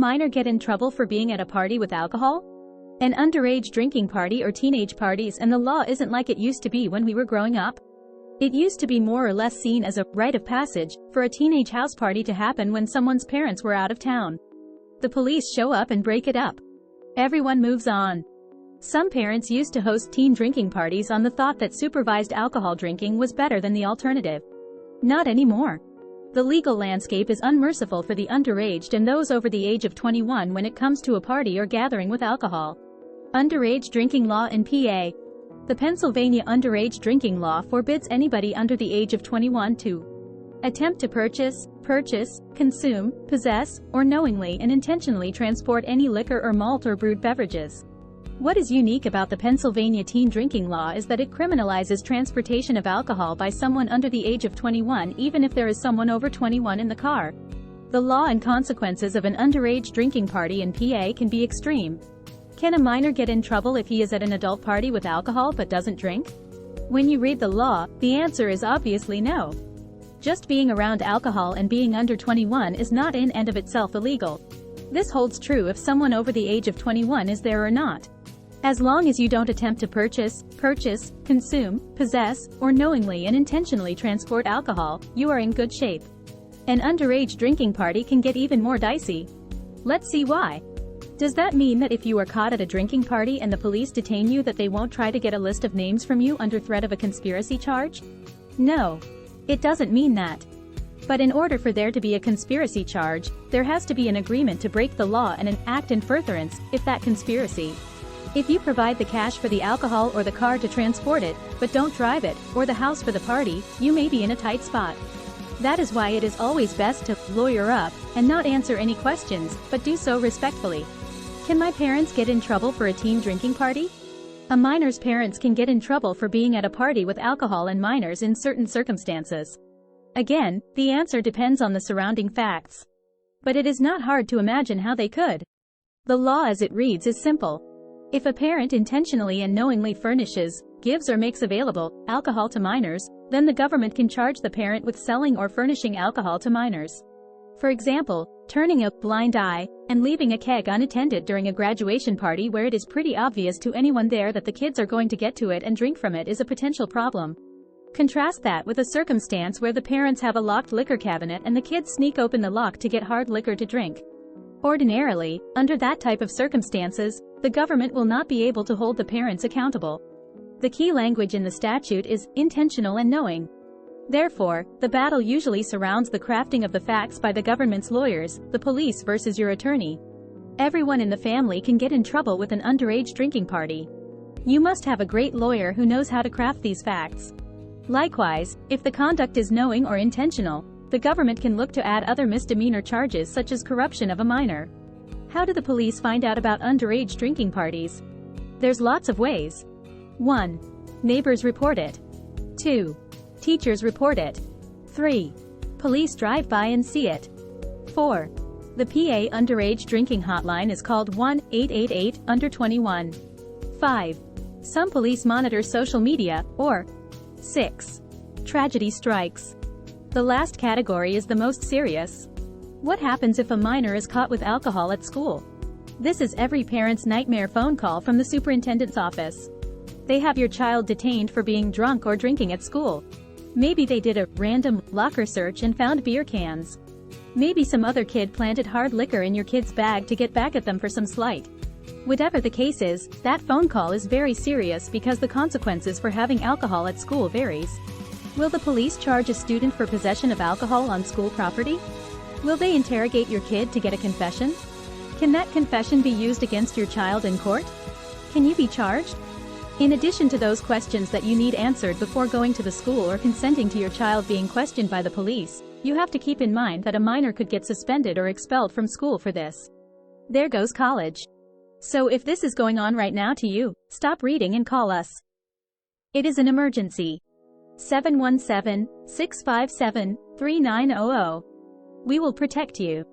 minor get in trouble for being at a party with alcohol? An underage drinking party or teenage parties, and the law isn't like it used to be when we were growing up. It used to be more or less seen as a rite of passage for a teenage house party to happen when someone's parents were out of town. The police show up and break it up. Everyone moves on. Some parents used to host teen drinking parties on the thought that supervised alcohol drinking was better than the alternative. Not anymore. The legal landscape is unmerciful for the underaged and those over the age of 21 when it comes to a party or gathering with alcohol. Underage drinking law in PA. The Pennsylvania underage drinking law forbids anybody under the age of 21 to attempt to purchase, consume, possess, or knowingly and intentionally transport any liquor or malt or brewed beverages. What is unique about the Pennsylvania teen drinking law is that it criminalizes transportation of alcohol by someone under the age of 21 even if there is someone over 21 in the car. The law and consequences of an underage drinking party in PA can be extreme. Can a minor get in trouble if he is at an adult party with alcohol but doesn't drink? When you read the law, the answer is obviously no. Just being around alcohol and being under 21 is not in and of itself illegal. This holds true if someone over the age of 21 is there or not. As long as you don't attempt to purchase, consume, possess, or knowingly and intentionally transport alcohol, you are in good shape. An underage drinking party can get even more dicey. Let's see why. Does that mean that if you are caught at a drinking party and the police detain you that they won't try to get a list of names from you under threat of a conspiracy charge? No. It doesn't mean that. But in order for there to be a conspiracy charge, there has to be an agreement to break the law and an act in furtherance, if that conspiracy. If you provide the cash for the alcohol or the car to transport it, but don't drive it, or the house for the party, you may be in a tight spot. That is why it is always best to lawyer up and not answer any questions, but do so respectfully. Can my parents get in trouble for a teen drinking party? A minor's parents can get in trouble for being at a party with alcohol and minors in certain circumstances. Again, the answer depends on the surrounding facts. But it is not hard to imagine how they could. The law as it reads is simple. If a parent intentionally and knowingly furnishes, gives or makes available alcohol to minors, then the government can charge the parent with selling or furnishing alcohol to minors. For example, turning a blind eye and leaving a keg unattended during a graduation party where it is pretty obvious to anyone there that the kids are going to get to it and drink from it is a potential problem. Contrast that with a circumstance where the parents have a locked liquor cabinet and the kids sneak open the lock to get hard liquor to drink. Ordinarily, under that type of circumstances, the government will not be able to hold the parents accountable. The key language in the statute is intentional and knowing. Therefore, the battle usually surrounds the crafting of the facts by the government's lawyers, the police versus your attorney. Everyone in the family can get in trouble with an underage drinking party. You must have a great lawyer who knows how to craft these facts. Likewise, if the conduct is knowing or intentional, the government can look to add other misdemeanor charges such as corruption of a minor. How do the police find out about underage drinking parties? There's lots of ways. 1. Neighbors report it. 2. Teachers report it. 3. Police drive by and see it. 4. The PA underage drinking hotline is called 1-888-under-21. 5. Some police monitor social media, or 6. Tragedy strikes. The last category is the most serious. What happens if a minor is caught with alcohol at school? This is every parent's nightmare phone call from the superintendent's office. They have your child detained for being drunk or drinking at school. Maybe they did a random locker search and found beer cans. Maybe some other kid planted hard liquor in your kid's bag to get back at them for some slight. Whatever the case is, that phone call is very serious because the consequences for having alcohol at school varies. Will the police charge a student for possession of alcohol on school property? Will they interrogate your kid to get a confession? Can that confession be used against your child in court? Can you be charged? In addition to those questions that you need answered before going to the school or consenting to your child being questioned by the police, you have to keep in mind that a minor could get suspended or expelled from school for this. There goes college. So if this is going on right now to you, stop reading and call us. It is an emergency. 717-657-3900. We will protect you.